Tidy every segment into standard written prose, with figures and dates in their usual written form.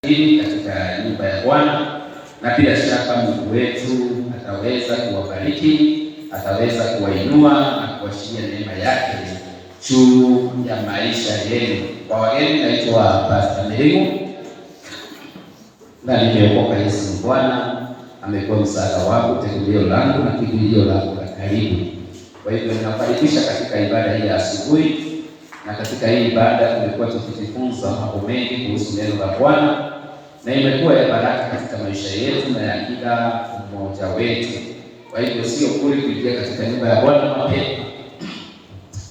hili katika nyumba ya Bwana, na bila shaka Mungu wetu ataweza kuwabariki, ataweza kuwainua na kuashiria neema yake juu ya maisha yenu. Kwa wageni, naitwa Pastor Merimu na nimeokoka. Yesu ni Bwana, amekuwa msaada wangu, tegemeo langu na kimbilio langu la karibu. Kwa hivyo ninakaribisha katika ibada hii ya asubuhi, na katika hii ibada tumekuwa tukijifunza mambo mengi kuhusu neno la Bwana, na imekuwa ya baraka katika maisha yetu na ya kila mmoja wetu. Kwa hivyo sio bure kuingia katika nyumba ya Bwana mapema.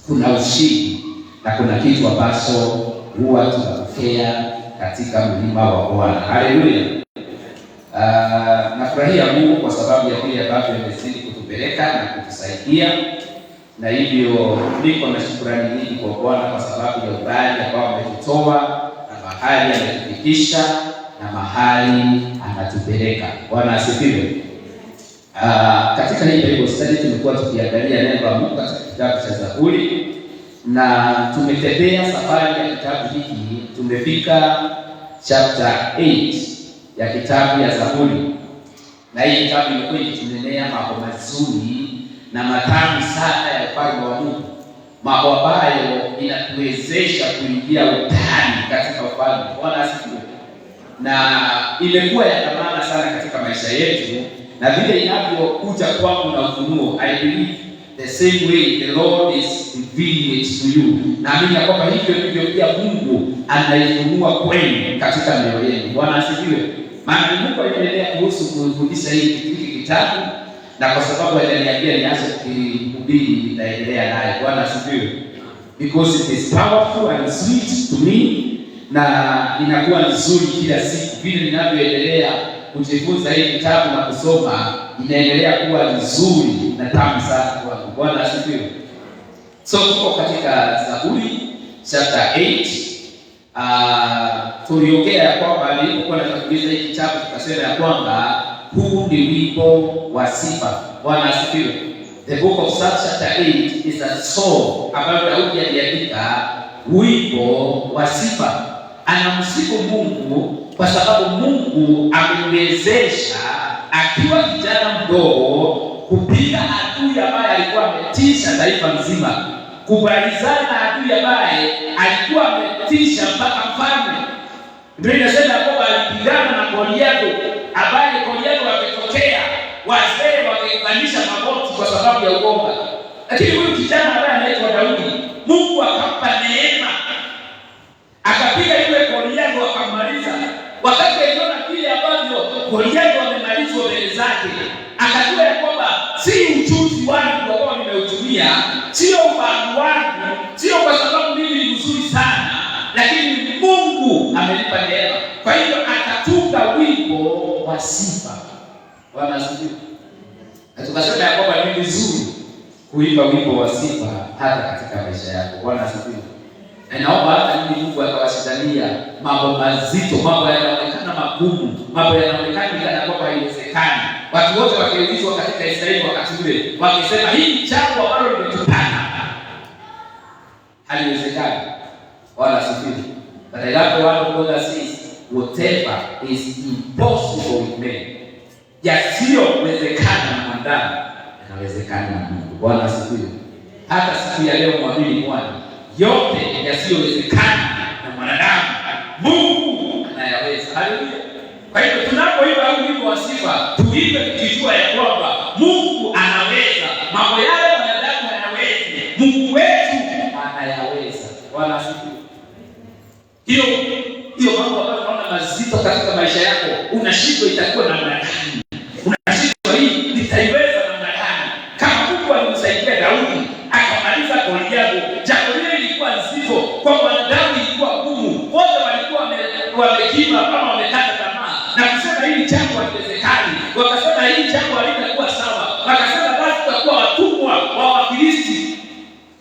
Kuna ushindi na kuna kitu ambacho huwa tunapokea katika mlima wa Bwana. Haleluya. Nafurahia Mungu kwa sababu ya kile ambacho amezidi kutupeleka na kutusaidia, na hivyo niko na shukrani nyingi kwa Bwana kwa sababu ya umbali ambao ametutoa na mahali ametufikisha na mahali anatupeleka. Bwana asifiwe. Katika hii Bible study tumekuwa tukiangalia neno la Mungu katika kitabu cha Zaburi, na tumetembea safari ya kitabu hiki. Tumefika chapter 8 ya kitabu ya Zaburi, na hii kitabu imekuwa ikitunenea mambo mazuri na matamu sana ya ufalme wa Mungu, mambo ambayo inatuwezesha kuingia utani katika ufalme. Bwana asifiwe. Na imekuwa ya thamani sana katika maisha yetu, na vile inavyokuja kwangu na ufunuo, I believe the same way the Lord is revealing it to you. Naamini ya kwamba hivyo ndivyo pia Mungu anaifunua kwenu katika mioyo yenu. Bwana asifiwe. Maana Mungu anaendelea kuhusu kufundisha hiki kitabu, na kwa sababu aliniambia nianze kuhubiri, nitaendelea naye. Bwana asifiwe. Because it is powerful and sweet to me, na inakuwa nzuri kila siku vile ninavyoendelea kujifunza hii kitabu na kusoma, inaendelea kuwa nzuri na tamu sana kwangu. Bwana asifiwe. So tuko katika Zaburi chapter 8. Tuliongea ya kwamba nilipokuwa natanguliza hii kitabu tukasema ya kwamba huu ni wimbo wa sifa. Bwana asifiwe. The book of Psalms chapter 8 is a song ambayo Daudi aliandika, wimbo wa sifa. Anamsifu Mungu kwa sababu Mungu amemwezesha akiwa kijana mdogo kupiga adui ambaye alikuwa ametisha taifa nzima, kubalizana na adui ambaye alikuwa ametisha mpaka mfalme. Ndio inasema kwamba alipigana na Goliathi, ambaye Goliathi wakitokea wazee wangeunganisha magoti kwa sababu ya uoga. Lakini huyu kijana ambaye anaitwa Daudi, Mungu akampa neema, akapiga yule Goliathi akamaliza. Wakati aliona kile ambavyo Goliathi wamemalizwa mbele zake, akajua ya kwamba si ujuzi wangu ambao nimeutumia, sio ufahamu wangu, sio kwa sababu mimi ni mzuri sana, lakini Mungu amenipa neema. Kwa hiyo akatunga wimbo wa sifa. Bwana asifiwe. Na tukasema ya kwamba ni vizuri kuimba wimbo wa sifa hata katika maisha yako. Bwana asifiwe. Na naomba hata Mungu akawashindania mambo mazito, mambo yanaonekana magumu, mambo yanaonekana kana kwamba haiwezekani. Watu wote wakiulizwa katika Israeli wakati ule, wakisema hii jambo ambalo limetupana haliwezekani. Bwana asifiwe. But I love one of God says, whatever is impossible with men, yasiyowezekana na mwanadamu yanawezekana na Mungu. Bwana asifiwe. Hata siku ya leo mwamini Bwana, yote yasiyowezekana na mwanadamu Mungu anayaweza. Haleluya. Kwa hiyo tunapoimba wimbo wa sifa, tuimbe tukijua ya kwamba Mungu anaweza mambo yale mwanadamu hayawezi, Mungu wetu anayaweza. Bwana asifiwe. Hiyo mambo ambayo unaona mazito katika maisha yako, unashindwa itakuwa namna gani? Unashindwa hii nitaiweza namna gani? Kama Mungu alimsaidia Daudi akamaliza Goliathi, jambo lile lilikuwa nzito kwa mwanadamu, ilikuwa gumu. Wote walikuwa wamekima kama wamekata tamaa na kusema hili jambo haliwezekani. Wakasema hili jambo halitakuwa sawa. Wakasema basi tutakuwa watumwa wa Wafilisti.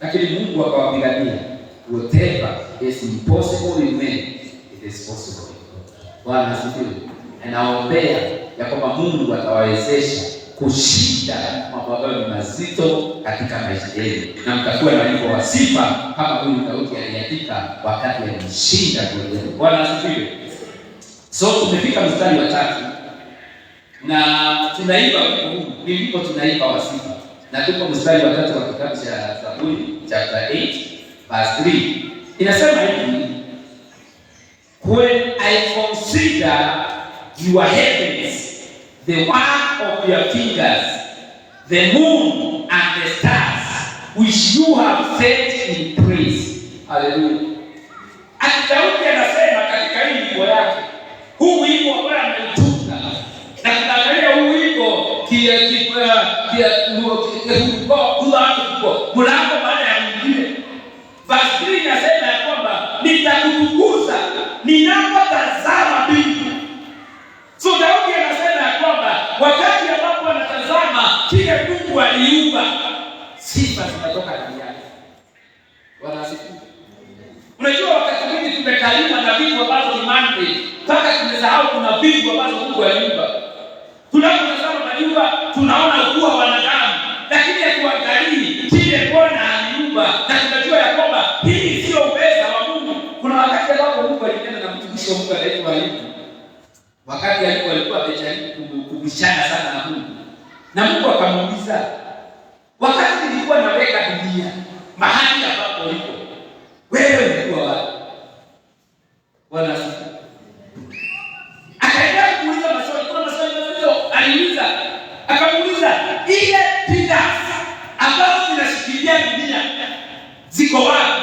Lakini Mungu akawapigania. Whatever is impossible in men, it is possible. Bwana asifiwe. Naombea ya kwamba Mungu atawawezesha kushinda mambo ambayo ni mazito katika maisha yenu, na mtakuwa na wimbo wa sifa kama huyu Daudi aliandika wakati alishinda Goliathi. Bwana asifiwe. So tumefika mstari wa 3 na tunaimba wimbo tunaimba wa sifa. Na tuko mstari wa 3 wa kitabu cha Zaburi chapter 8 verse 3. Inasema hivi: When I consider your heavens, the work of your fingers, the moon and the stars which you have set in praise. Hallelujah. Daudi anasema katika hii wimbo yake, huu wimbo ambao ameutunga, na tunaangalia huu wimbo mlango baada ya mwingine. Verse 3 inasema ya kwamba nitakutukuza ninapotazama mbingu. So Daudi anasema ya kwamba wakati ambapo anatazama kile Mungu aliumba, sifa zinatoka ndani yake. Wanasikia. Unajua wakati mwingi tumekaliwa na vitu ambavyo ni mande, mpaka tumesahau kuna vitu ambavyo Mungu aliumba. Tunapotazama majumba tunaona ukubwa wa wanadamu, lakini hatuangalii kile Bwana aliumba, na tunajua ya kwamba hii sio uweza wa Mungu. Kuna wakati ambapo Mungu alinena na mtumishi wa Mungu anaitwa Ayubu. Wakati alikuwa amejaribu kubishana sana na Mungu. Na Mungu akamuuliza, wakati nilikuwa naweka dunia mahali ambapo ulipo, wewe ulikuwa wapi? Bwana asifiwe. Akaendelea kuuliza maswali. Kuna maswali aliuliza. Akamuuliza, ile pillars ambazo zinashikilia dunia ziko wapi?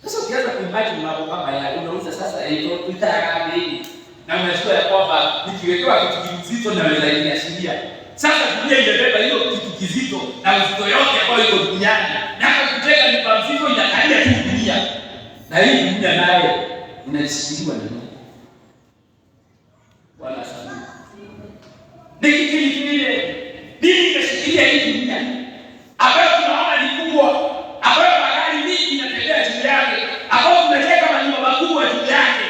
Sasa ukianza kuimagine mambo kama haya, unauliza sasa itakaa nini? Na unajua ya kwamba nikiwekewa kitu kizito naweza kuiashiria. Sasa dunia imebeba hiyo kitu kizito na uzito yote ambayo iko duniani. Na kuteka ni mzito inakalia tu dunia. Na hii dunia nayo inashikiliwa na nini? Bwana asifiwe. Nikikiri kile nini inashikilia hii dunia? Ambayo tunaona ni kubwa, ambayo magari mingi inatembea juu yake, ambayo tunajenga manyumba makubwa juu yake.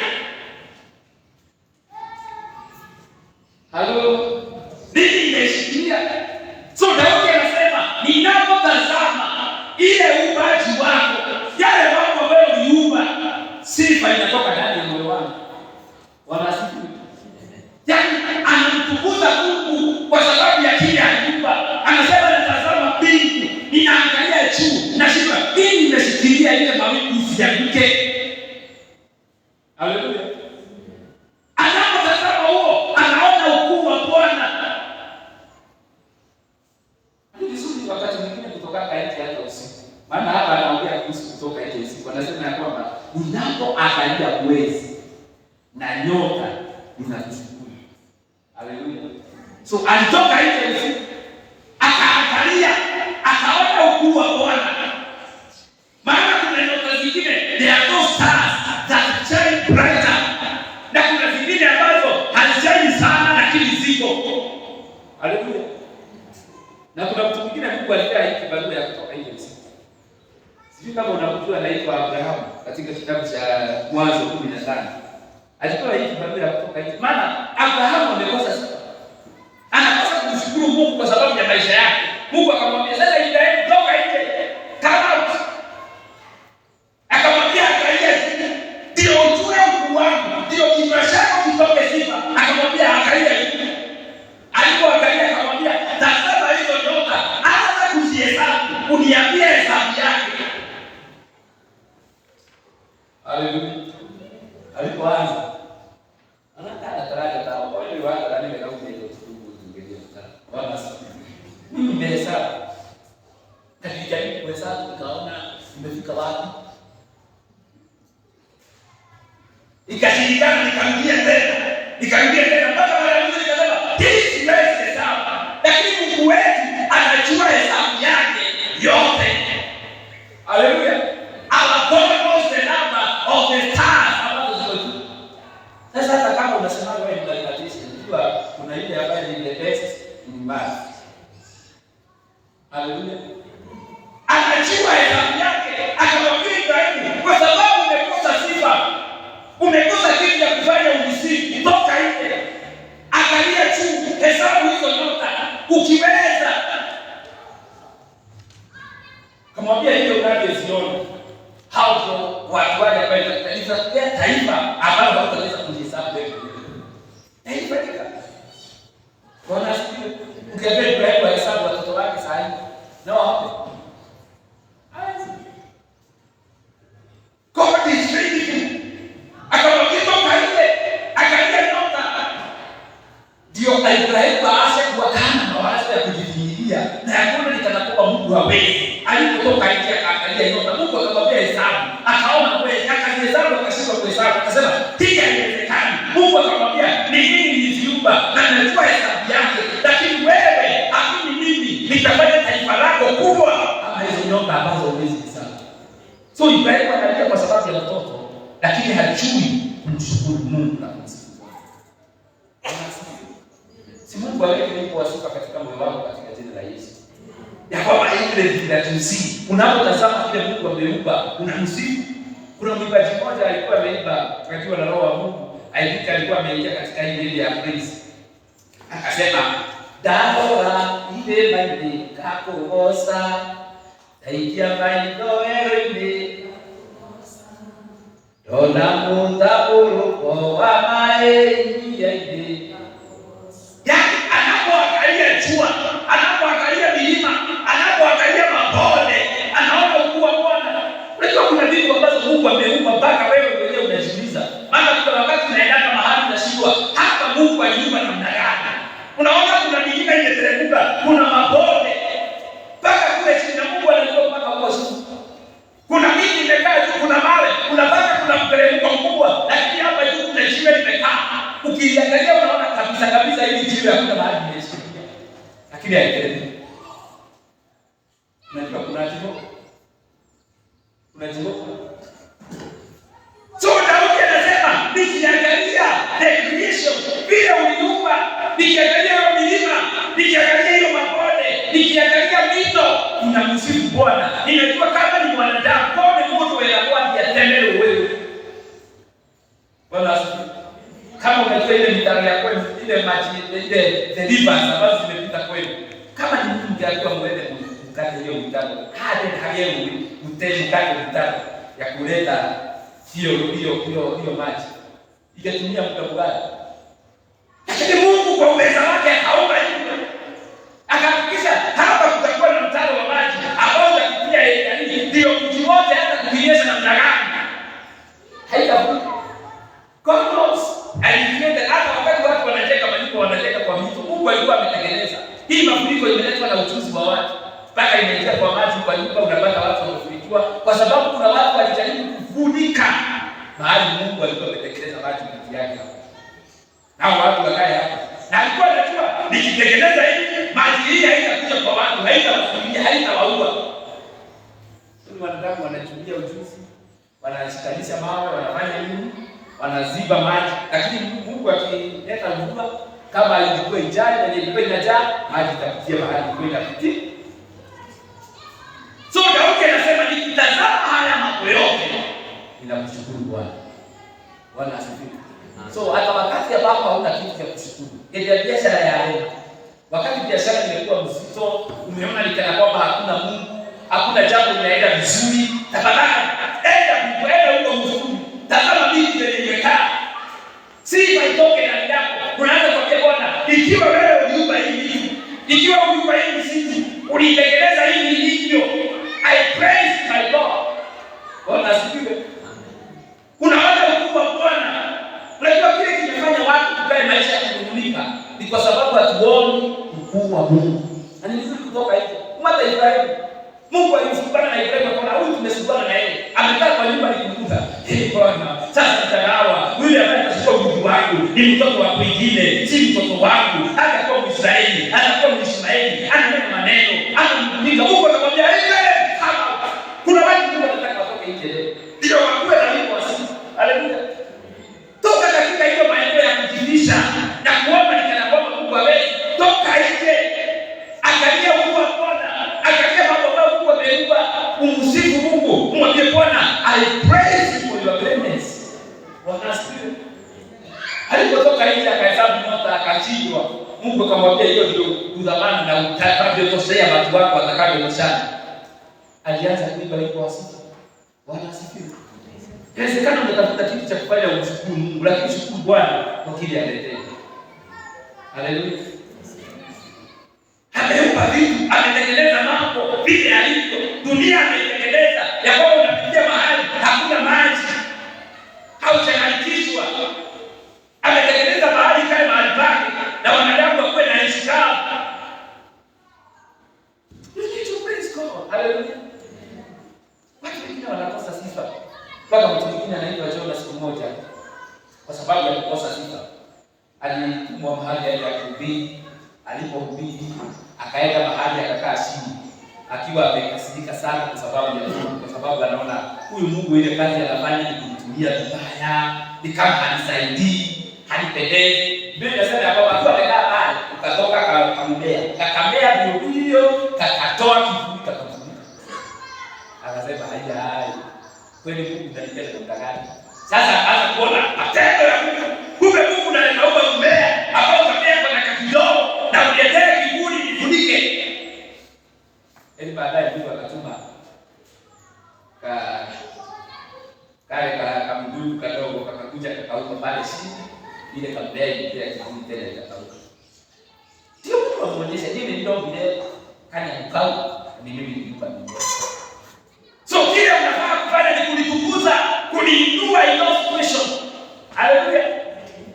Halo. Nini imeshikilia? So Daudi anasema ninapotazama ile uumbaji wako, yale mambo ambayo uliumba, sifa inatoka ndani ya moyo wangu. Wanasikia. Yaani anamtukuza Mungu kwa sababu ya kile aliumba. Anasema natazama mbingu, ninaangalia juu, na shiba nini imeshikilia ile mawingu isianguke. Haleluya. Anapotazama huo, anaona ukuu wa Bwana. Ni vizuri wakati mwingine kutoka nje hata usiku. Maana hapa anaongea kuhusu kutoka nje usiku. Anasema ya kwamba unapoangalia mwezi na nyota unakushukuru. Haleluya. So alitoka nje usiku, akaangalia, akaona ukuu wa Bwana. Maana kuna nyota zingine, there are no stars that shine brighter. Na kuna zingine ambazo hazishine sana lakini ziko. Haleluya. Na kuna mtu mwingine Mungu alikaa hiki barua ya kutoka nje usiku. Sijui kama unamjua anaitwa Abraham katika kitabu cha Mwanzo 15. Alikuwa hiki barua ya kutoka nje. Maana Abraham amekosa sifa. Anakosa kumshukuru Mungu kwa sababu ya maisha yake. Mungu akamwambia sasa Ibrahimu toka nje. Come out. Akamwambia akalia ndio ujue ukuu wangu, ndio kinywa chako kitoke sifa. Akamwambia akalia. Alipoangalia akamwambia tazama hizo nyota, anza kuzihesabu, uniambie hesabu yake. Haleluya. Alipoanza anataka taraja tao, kwa hiyo watu ndio ndio ndio tungeje sana. Bwana asifiwe. Mimi nimehesabu. Katika kuhesabu nikaona nimefika wapi? Ikashindikana, nikarudia tena mpaka mara nyingine nikasema hii siwezi hesabu. Lakini Mungu wetu anajua hesabu yake yote. Haleluya. Our God knows the number of the stars ambazo ziko juu. Sasa hata kama unasema wewe ni mathematician, unajua kuna ile ambayo ni the best in math. Haleluya. Anajua hesabu yake, akamwambia Ibrahimu, kwa sababu umekosa sifa, umekosa kitu cha kufanya unisifu, toka nje. Angalia juu, hesabu hizo nyota ukiweza. Kamwambia hiyo unavyoziona. Hao watu wale ambao wanataka taifa ambao hawataweza kuhesabu. So Ibrahimu analia kwa sababu ya mtoto, lakini hajui kumshukuru Mungu na kumsifu Bwana. Si Mungu aliyekuwa sifa katika moyo wako katika jina la Yesu. Ya kwamba ile vinatusi. Unapotazama kile Mungu ameupa, unamsifu. Kuna mwimbaji mmoja alikuwa ameimba akiwa na roho wa Mungu, alikuwa ameingia katika ile ya praise. Akasema, "Dahora ile maide kakosa, taikia maido erinde. Dona munda uruko wa maeni yaide." Yani anapoangalia jua, anapoangalia milima, anapoangalia mabonde, anaona ukuu wa Bwana. Unajua kuna vitu ambazo Mungu ameumba mpaka wewe mwenyewe unajiuliza. Maana kuna wakati unaenda mahali unashindwa, hapa Mungu aliumba namna gani? Unaona kuna milima imeteremka, kuna mabonde mpaka kule chini na Mungu anajua mpaka huko chini. Kuna miti imekaa juu, kuna mawe, kuna mpaka kuna mteremko mkubwa, lakini hapa juu kuna jiwe limekaa. Ukiangalia unaona kabisa hili jiwe hakuna mahali imeshika. Lakini haiteremki. Unajua kuna jiwe. Unajua? So Daudi anasema, nikiangalia the creation, vile uliumba, nikiangalia milima, nikiangalia hiyo mabonde, nikiangalia mito, ninamsifu Bwana. Ninajua kama ni mwanadamu, kwa Mungu anakuwa atendele wewe. Bwana asifiwe. Kama unajua ile mitaro ya kwenu, ile maji, ile the rivers ambazo zimepita kwenu, kama ni Mungu angekuwa mwende mkate hiyo mitaro, hadi hayewi mteni kate mitaro ya kuleta hiyo maji. Ingetumia muda gani? Lakini Mungu kwa uwezo wake akaomba hivyo. Akahakikisha hapa kutakuwa na mtaro wa maji ambao utapitia yani ndio mji wote hata kukinyesha namna gani. Haitavuka. God knows. Alifikia hata wakati watu wanajenga manyumba wanajenga kwa mito. Mungu alikuwa ametengeneza. Hii mafuriko imeletwa na uchuzi wa watu. Mpaka inaingia kwa maji kwa nyumba, unapata watu wanafurikiwa kwa sababu kuna watu walijaribu kufunika mahali Mungu alikuwa ametengeneza maji kati yake. Nao watu wakae hapa. Na alikuwa anajua nikitengeneza hivi maji hii haitakuja kwa watu, haitawafulia, haitawaua. Sio wanadamu wanachukulia ujuzi, wanashikanisha mawe, wanafanya nini? Wanaziba maji. Lakini Mungu akileta mvua kama ilikuwa ijai na ilikuwa inajaa, maji itapitia mahali kwenda kupitia. So Daudi anasema nikitazama haya mambo yote ninamshukuru Bwana. Bwana asifiwe. So hata wakati ambapo hauna kitu cha kushukuru, ile biashara ya leo. Wakati biashara imekuwa mzito, umeona ni kana kwamba hakuna Mungu, hakuna jambo linaenda vizuri, tafadhali enda huko mzuri. Tazama miti ile imekaa. Sifa itoke ndani yako. Unaanza kuambia Bwana, ikiwa wewe uliumba hivi, ikiwa uliumba hivi sisi, ulitengeneza hivi hivyo, I praise my God. Bwana asifiwe. Unaona ukuu wa Bwana. Unajua kile kimefanya watu kukae maisha ya kudunika ni kwa sababu hatuoni ukuu wa Mungu. Na ni vizuri kutoka hivyo. Kama Ibrahimu, Mungu alimsukana na Ibrahimu kwa huyu tumesukana na yeye. Amekaa kwa nyumba alikumbuka, Bwana, sasa nitagawa. Yule ambaye atachukua mtu wangu ni mtoto wa mwingine, si mtoto wangu. Atakuwa Mwisraeli, atakuwa Mwishmaeli, ananena maneno, anamkunika. Mungu anakuambia, kuna watu Mungu anataka watoke nje leo. Ndio wakuwe na wimbo wa sifa. Haleluya. Toka katika hiyo maeneo ya kujilisha na kuomba nikana kwamba Mungu hawezi. Toka nje. Angalia ukuu wa Bwana. Angalia mambo ambayo Mungu ameumba. Umsifu Mungu. Mwambie Bwana, I praise you for your greatness. Bwana asifiwe. Alipotoka nje akahesabu nyota akachinjwa. Mungu akamwambia hiyo ndio udhamani na utakavyotosea watu wako watakavyoshana. Alianza kuiba hiyo wasifu. Bwana asifiwe. Inawezekana unatafuta kitu cha kufanya umshukuru Mungu, lakini shukuru Bwana kwa kile ametenda. Haleluya. Ameumba vitu, ametengeneza mambo vile alivyo. Dunia ametengeneza ya kwamba unapitia mahali hakuna maji. Hauchanganyikishwa. Ametengeneza mahali kama mahali pake na wanadamu wakuwe na nchi kavu. Praise God. Haleluya. Watu wengine wanakosa sifa. Mpaka mtu mwingine anaitwa Jonah siku moja kwa sababu ya kukosa sifa. Alitumwa mahali ya kuhubiri, alipohubiri akaenda mahali akakaa chini akiwa amekasirika sana kwa sababu ya Mungu, kwa sababu sababu anaona huyu Mungu ile kazi anafanya ni kumtumia vibaya, ni kama hanisaidii, hanipendezi. Biblia inasema kwamba akiwa amekaa pale, ukatoka kakamea bio kakatoa kivuli kakamfunika. Akasema hai kweli Mungu ananipenda namna gani? Sasa akaanza kuona matendo ya Mungu. Kumbe Mungu ndiye anaomba mmea ambao utamea kwa dakika kidogo na uletee kivuli kifunike. Baadaye Mungu akatuma kale kamdudu kadogo kakakuja kakauka pale chini, ile kabla ile kivuli tena ikakauka. Sio Mungu anaonyesha nini ndio vile kanya kukauka ni mimi nilipa mimi. So kile unafaa kufanya ni kulitukuza, kuliinua in all situation. Haleluya.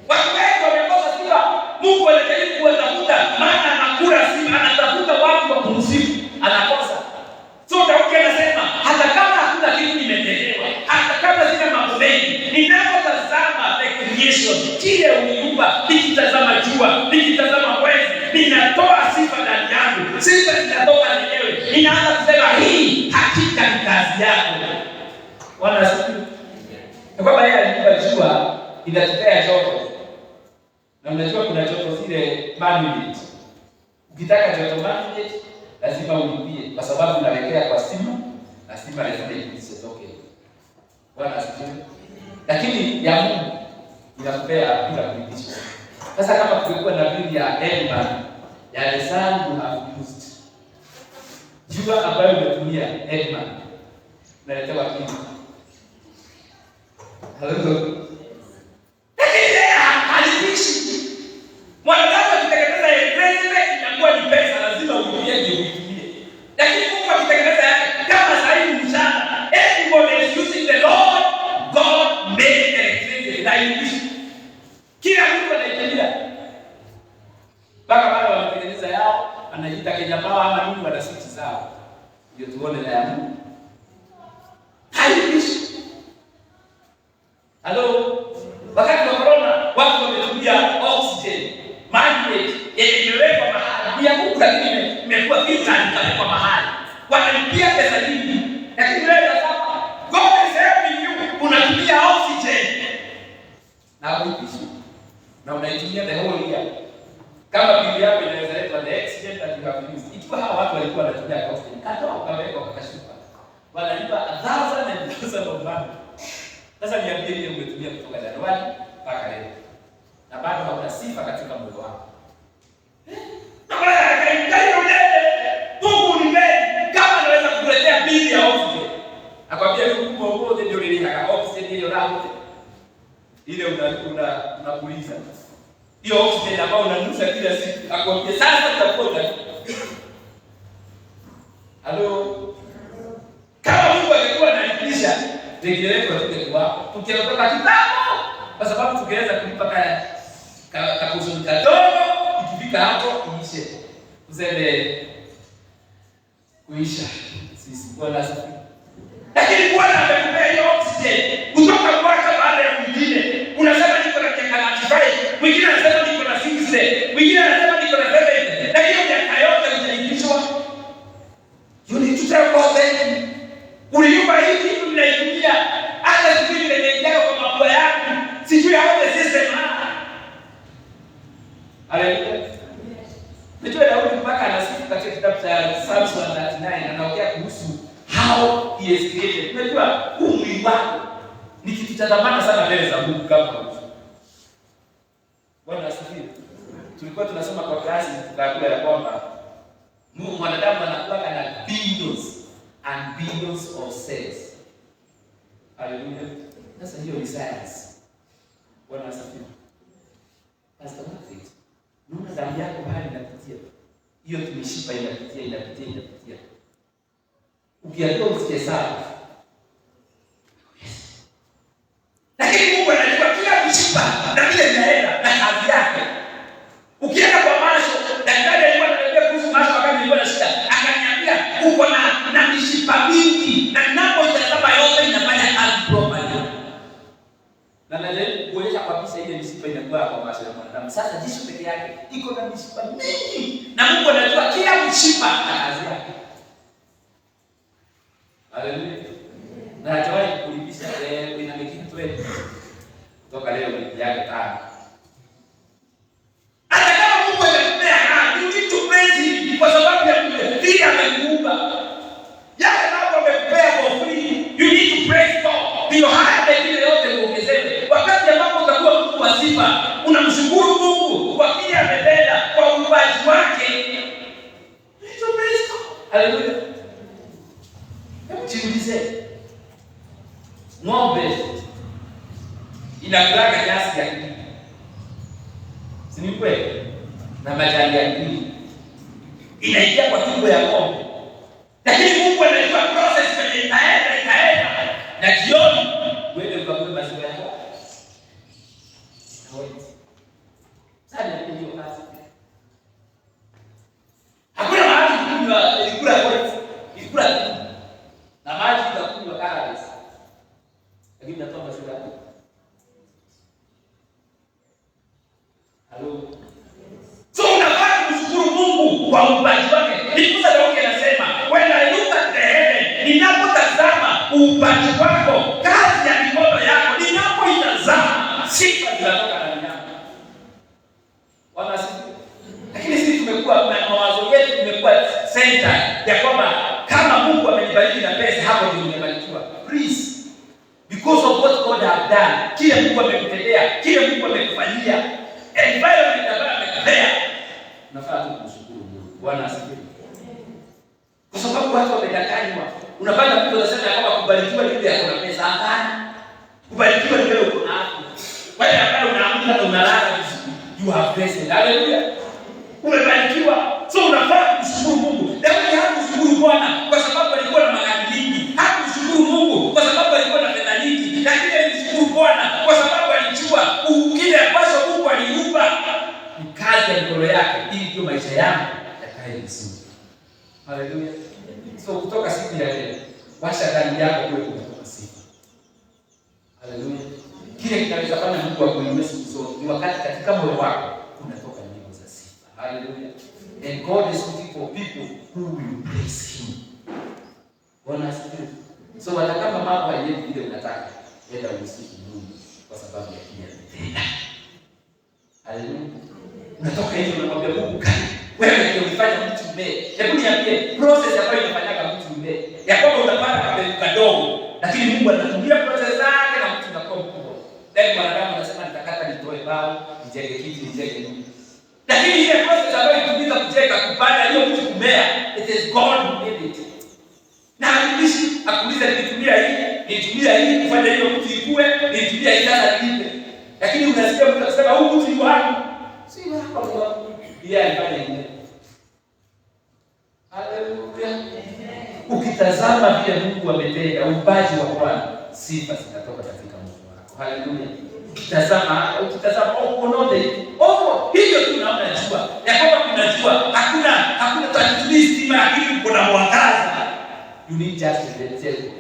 Watu wengi wamekosa sifa. Mungu anajaribu kuwatafuta, maana anakula sifa, anatafuta watu wa kumsifu, anakosa. So Daudi anasema hata kama hakuna kitu nimetendewa, hata kama sina mambo mengi, ninapotazama the creation, kile uliumba, nikitazama jua, nikitazama mwezi, ninatoa sifa ndani yangu. Sifa zinatoka yenyewe. Ninaanza kusema hii hakika ni kazi yako. Wanasikia? Kwa kwamba yeye aliumba jua inatupea joto. Na unajua kuna joto zile manual. Ukitaka joto manual lazima ulipie kwa sababu unawekea kwa stima na stima lazima isitoke. Wanasikia? Lakini ya Mungu inakupea bila kulipishwa. Sasa kama kulikuwa na bili ya Edman ya the sun you have used, jua ambayo umetumia Edman naletewa kitu. Haleluya. Lakini halipishi. Mwanadamu akitengeneza yenyewe inakuwa ni pesa, lazima ulipie ndio uitumie. Lakini Mungu akitengeneza yake kama sahihi mchana, everybody is using the Lord God made electricity. Haipishi. Kila mtu anaitumia. Baka wale wanatengeneza yao, anajiita Kenya Power ama Mungu ana switch zao. Ndio tuone na ya Mungu. Haipishi. Halo. Wakati wa corona watu wametumia oxygen, maji imewekwa mahali. Ya Mungu lakini imekuwa filter ikawekwa mahali. Wanalipia pesa nyingi. Lakini wewe sasa God is helping you, unatumia oxygen. Na haipishi. Na unaitumia the whole year. Kama bili yako inaweza letwa the accident that you have used. Ikiwa hawa watu walikuwa wanatumia oxygen, katoa kaweka kakashuka. Wanalipa 1,000 of money. Sasa niambie ile umetumia kutoka Januari mpaka leo. Na bado hauna sifa katika moyo wako. Na wala kaingia Mungu ni mbele kama anaweza kukuletea bili ya oxygen. Akwambia Mungu wote ndio nilihaka oxygen hiyo raho. Ile unapuliza. Hiyo oxygen ambayo unanusa kila siku. Akwambia sasa utakuwa. Halo. Kama Mungu angekuwa ananipisha tegeleko tungekuwa tukiondoka kitambo, kwa sababu tungeweza kulipa kakusuni kadogo, ikifika hapo iishe. Useme kuisha sisi Bwana asifiwe. Lakini Bwana amekupea hiyo oxygen kutoka mwaka baada ya mwingine. Unasema niko na miaka 95, mwingine anasema niko na 60, mwingine anasema niko na 70. Lakini miaka yote utaipishwa. You need to tell God thank you. Uliumba hii kitu ninaitumia hata sijui nimejengea kwa mambo yangu, sijui haone system. Haleluya. Ndio Daudi mpaka anasifu katika kitabu cha Psalms 139 anaongea kuhusu how he is created. Unajua mwili wako ni kitu cha dhamana sana mbele za Mungu kama huyo. Bwana asifiwe. Tulikuwa tunasoma kwa klasi tukaambiwa ya kwamba mwanadamu anakuwa na billions and billions of cells. Hallelujah. Sasa hiyo ni science. Bwana asifiwe. Pastor Martin, nuna damu yako bahali inapitia. Hiyo tumishipa inapitia. Ukiambiwa usikie sawa. Lakini Mungu anajua kila mishipa na kile inaenda na kazi yake. Ukienda kwa Masho, daktari alikuwa ananiambia kuhusu Masho wakati nilikuwa na shida. Akaniambia uko na mishipa mingi na ninapotazama yote inafanya kazi properly. Na najaribu kuonyesha kabisa ile mishipa inakuwa kwa Masho ya mwanadamu. Sasa jicho peke yake iko na mishipa mingi na Mungu anajua kila mishipa na kazi yake. Haleluya. Na hajawahi kulipisha ina mekitu wetu. Toka leo wiki yake 5. Hata kama Mungu amekupea, you need to praise him kwa sababu ya kile amekuumba. Yale mambo amekupea for free, you need to praise God. Ndio haya ile yote uongezewe. Wakati ambapo utakuwa mtu wa sifa, unamshukuru Mungu kwa kile ametenda, kwa uumbaji wake. You need to praise God. Hallelujah. Jiulize. Ng'ombe inakulaga nyasi ya kini. Si ni kweli? Na majani ya kini. Inaingia kwa tumbo ya ng'ombe. Lakini Mungu anajua process kwenye itaenda. Na jioni wewe ukakule maziwa yako. Sasa ni hiyo kazi. Hakuna mahali kunywa ilikula kwetu. Ilikula na maji itakunywa calories. Lakini natoa maziwa yako. Halo. So unafaa kushukuru Mungu kwa uumbaji wake. Nikuza Daudi anasema, when I look at the heaven, ninapotazama uumbaji wako, kazi ya mikono yako, ninapoitazama, sifa zinatoka ndani yako. Wanasifu. Lakini sisi tumekuwa mawazo yetu tumekuwa center ya kwamba kama Mungu amenibariki na pesa, hapo ndio nimebarikiwa. Please. Because of what God has done, kile Mungu amekutendea, kile Mungu amekufanyia, environment ambayo amekupea, unafaa tu kumshukuru Mungu. Bwana asifiwe. Kwa sababu watu wamedanganywa. Unapata mtu anasema kwamba kubarikiwa ni ile yako na pesa. Hapana. Kubarikiwa ni wewe uko na afya. Wewe ambaye unaamka na unalala vizuri, you have blessed. Hallelujah. Umebarikiwa. So unafaa kumshukuru Mungu. Daudi hakushukuru Bwana kwa sababu alikuwa na magari mengi. Hakushukuru Mungu kwa sababu alikuwa na fedha nyingi. Lakini alishukuru Bwana kwa sababu alijua kile ambacho Mungu aliumba ni kazi ya mikono yake, ili ndio maisha yangu yakae vizuri. Hallelujah. So kutoka siku ya leo, washa ndani yako kuwe kutoka sifa. Hallelujah. Kile kinaweza fanya Mungu akuinue siku zote ni wakati katika moyo wako unatoka nyimbo za sifa. Hallelujah. And God is looking for people who will praise him. Bwana asifiwe. So watakama mambo hayendi vile unataka, enda umsifu Mungu kwa sababu ya kile ametenda. Hallelujah. Unatoka hivi unamwambia Mungu kani wewe ndio ulifanya mtu mbele. Hebu niambie process ambayo inafanyaka mtu mbele. Ya kwamba unapata kabla kadogo, lakini Mungu anatumia process zake na mtu anakuwa mkubwa. Then mwanadamu anasema nitakata nitoe bao, nijenge kiti, nijenge nini. Lakini ile process ambayo itumika kujenga kupanda hiyo mtu kumea, it is God who made it. Na alibishi akuuliza nitumia hii kufanya hiyo mtu ikue, nitumia hii sasa nipe. Lakini unasikia mtu anasema huu mtu yuko hapo. Si hapo. Yeye alifanya hivyo. Haleluya. Ukitazama vile Mungu ametenda, uumbaji wa Bwana, sifa zitatoka katika moyo wako. Haleluya. Ukitazama unaona hiyo tu unaona jua. Ya kwamba kuna jua, hakuna tatizo stima lakini kuna mwangaza. You need just to tell God.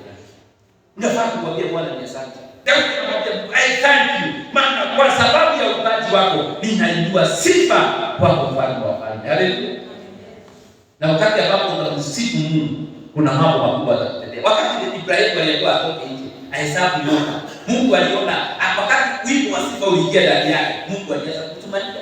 Unafaa kumwambia Bwana ni asante. Daudi anamwambia I thank you. Maana kwa sababu ya uumbaji wako ninainua sifa kwako mfalme wa wafalme. Haleluya. Na wakati ambapo unamsifu Mungu, kuna mambo makubwa yatakutendea. Wakati Ibrahimu alikuwa atoke nje, ahesabu nyota. Mungu aliona wakati wimbo wa sifa uliingia ndani yake, Mungu alianza kutumania.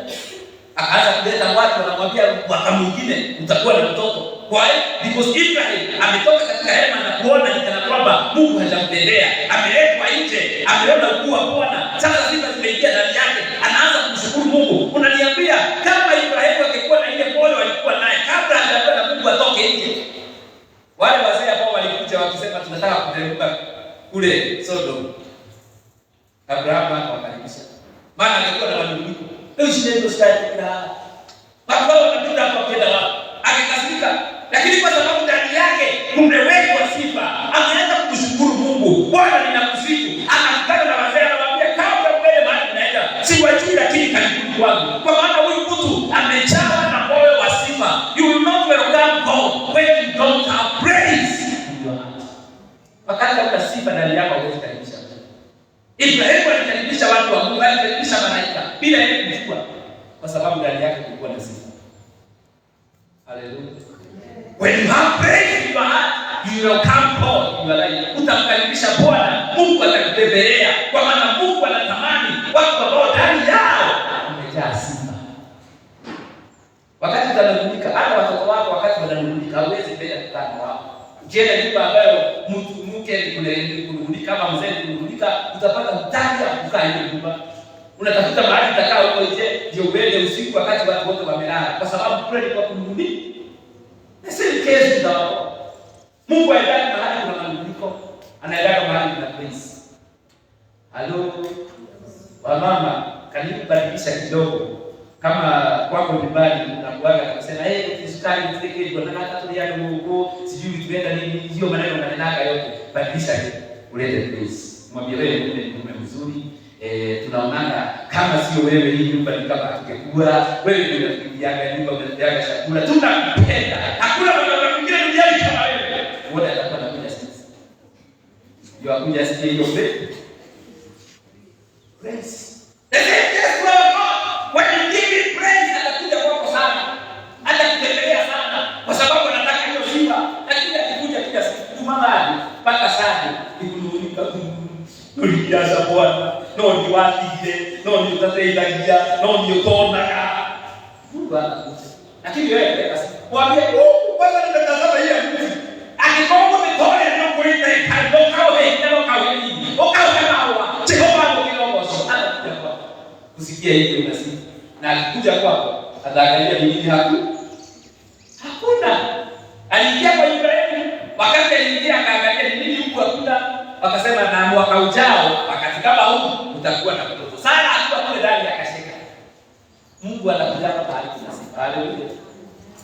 Akaanza kuleta watu wanamwambia mwaka mwingine utakuwa na mtoto. Why? Because Ibrahim ametoka katika hema na kuona kana kwamba Mungu hajamtendea. Ameletwa nje, ameona ukuu wa Bwana. Sasa sifa zimeingia ndani yake. Anaanza kumshukuru Mungu. Unaniambia kama Ibrahim angekuwa na ile moyo alikuwa naye kabla hajakwenda Mungu atoke nje. Wale wazee ambao walikuja wakisema tunataka kuteremka kule Sodom. Abraham akawakaribisha. Maana alikuwa na manunguniko. Leo shida ndio sasa. Watu wao wanapita hapo kwenda wapi? Akikasirika. Lakini kwa sababu ndani yake kumewekwa sifa, ameanza kushukuru Mungu. Bwana ninakusifu. Anakutana na wazee anamwambia kabla mbele mahali naenda, siwajui lakini karibuni kwangu. Kwa maana huyu mtu amejawa na moyo wa sifa. You will not welcome God when you don't have praise in your heart. Wakati una sifa ndani yako huwezi karibisha Mungu. Ibrahimu alikaribisha watu wa Mungu, alikaribisha malaika bila yeye kujua, kwa sababu ndani yake kulikuwa na sifa. Hallelujah. When you have praise in your heart, you you will come God in your life. Utamkaribisha Bwana, Mungu atakutembelea, kwa maana Mungu anatamani watu ambao ndani yao wamejaa sifa. Wakati utanung'unika, hata watoto wako wakati wananung'unika, hauwezi mbele mkutano wao. Ukienda nyumba ambayo mke kunung'unika kama mzee kunung'unika, utapata mtaji ya kukaa hiyo nyumba. Unatafuta mahali utakaa huko nje, ndio uende usiku wakati watu wote wamelala, kwa sababu kule ni kwa kunung'unika. Na si kesi ndio. Mungu haendaki mahali kuna manung'uniko, anaendaka mahali kuna praise. Halo. Wamama, karibu badilisha kidogo. Kama kwako nyumbani unakuaga tunasema kisukari mteke hiyo na hata tu yale Mungu sijui tuenda nini hiyo maneno manenaka yote badilisha hiyo ulete please. Mwambie wewe mume mzuri, tunaonana kama sio wewe hii nyumba ni kama tukekua wewe ndio unafikiaga nyumba unafikiaga chakula tunakupenda, hakuna mtu mwingine duniani kama wewe. Wote atakuwa anakuja sisi ndio akuja sisi hiyo praise. When you give me praise, atakuja kwako sana. Atakutembelea sana kwa sababu anataka hiyo sifa. Lakini akikuja kila siku mama mpaka sana nikunung'unika tulijaza Bwana. No ni watigire, no ni utateithagia, no ni utonaga. Mungu anakuja. Lakini wewe basi mwambie kwanza nimetazama hii mtu. Akikongo mitone ndio kuita ikando kawe ndio kawe nini. Okawa Jehova ndio kiongozi. Anakuja kwako. Usikie hiyo unasikia. Na akikuja kwako ataangalia nini hakuna. Aliingia kwa Ibrahimu, wakati aliingia akaangalia nini huko hakuna, wakasema na mwaka ujao wakati kama huu utakuwa na mtoto. Sana akiwa kule ndani akashika. Mungu anakuja hapa hali tunasifa. Haleluya.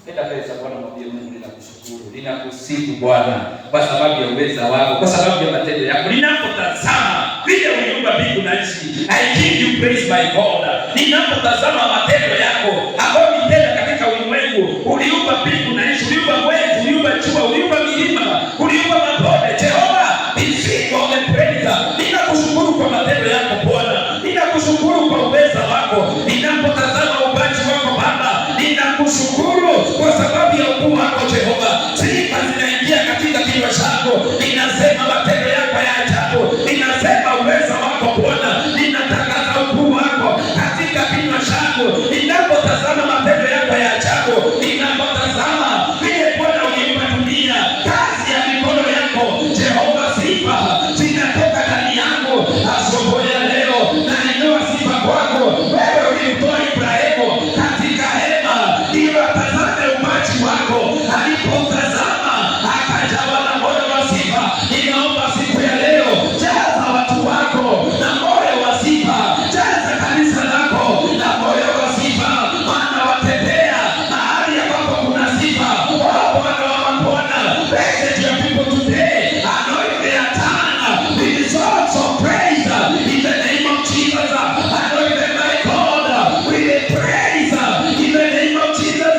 Nenda mbele za Bwana mwambie Mungu ninakushukuru. Ninakusifu Bwana kwa sababu ya uweza wako, kwa sababu ya matendo yako. Ninapotazama vile uliumba mbingu na nchi, I give you praise my God. Ninapotazama matendo yako ambayo umetenda katika ulimwengu, uliumba mbingu na nchi, uliumba mwezi, uliumba jua, uliumba milima, uliumba mabonde. Jehova, receive all the praise. Ninakushukuru kwa matendo yako Bwana. Ninakushukuru kwa uweza wako. Ninapotazama ubaji wako Baba, ninakushukuru kwa sababu ya ukuu wako Jehova. Sifa zinaingia katika kinywa chako. Ninasema matendo yako ya ajabu. Ninasema uweza wako Bwana. Ninatangaza ukuu wako katika kinywa chako. Ninapotazama matendo yako ya ajabu, ninapotazama vile Bwana uliumba dunia, kazi ya mikono yako Jehova, sifa zinatoka ndani yangu asubuhi ya leo. Na ninatoa sifa kwako. Wewe ulimtoa Ibrahimu katika hema ili atazame umaji wako. Alipotazama akajawa na moyo wa sifa. Ninaomba siku ya leo, jaza watu wako na moyo wa sifa. Jaza kanisa lako na moyo wa sifa. Maana watembea mahali ambapo kuna sifa. Bwana wa mabwana, bless your people today. Anoint their tongue with songs of praise in the name of Jesus. Anoint them, my God, with the praise in the name of Jesus.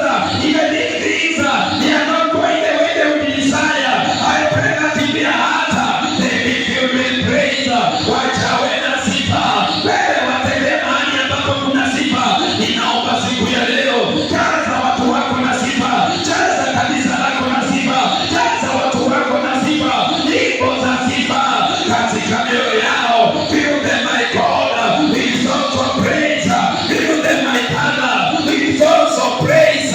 Even if things they are not going the way they would desire, I pray that in their heart they be filled with praise. Wajawe na sifa. Wewe watembea mahali ambapo kuna sifa. Ninaomba siku ya leo, jaza watu wako na sifa. Jaza kanisa lako na sifa. Jaza watu wako na sifa. Nyimbo za sifa katika mioyo yao. Fill them, my God, with songs of praise. Fill them, my Father, with songs of praise.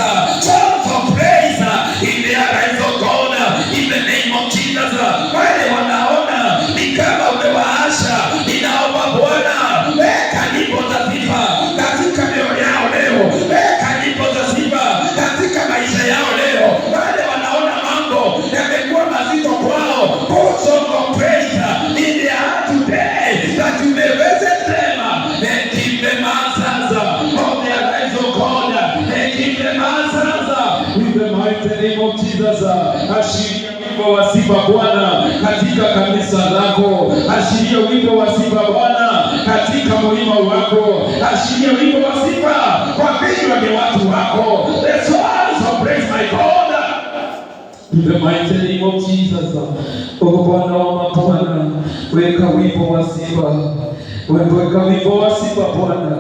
Songs of praise in their lives, oh God, in the name of Jesus. Wale wanaona ni kama umewaasha, ninaomba Bwana, weka nyimbo za sifa katika mioyo yao leo. Weka nyimbo za sifa katika maisha yao leo. Wale wanaona mambo yamekuwa mazito kwao, put song of praise in their heart today, that you may visit them and give them answers of their lives, oh God, and give them answers in the mighty name of Jesus. Ashiria wimbo wa sifa Bwana katika kanisa lako. Ashiria wimbo wa sifa Bwana katika mlima wako. Ashiria wimbo wa sifa kwa vinywa vya watu wako. The songs of praise, my God, in the mighty name of Jesus. Oh Bwana wa mabwana, weka wimbo wa sifa. Weka wimbo wa sifa Bwana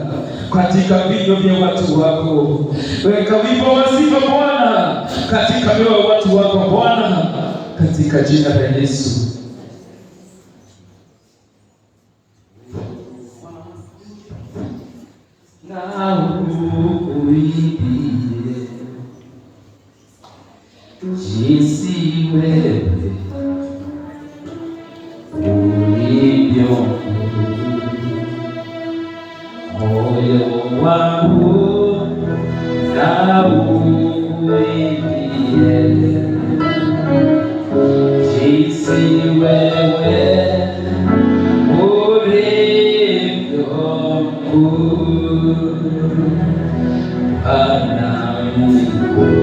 katika vinywa vya watu wako. Weka wimbo wa sifa Bwana katika mioyo ya watu wako Bwana, katika jina la Yesu. Na uimbie jinsi wewe ulivyo, moyo wangu na uimbie jinsi wewe ulivyo mkuu. Bwana Mungu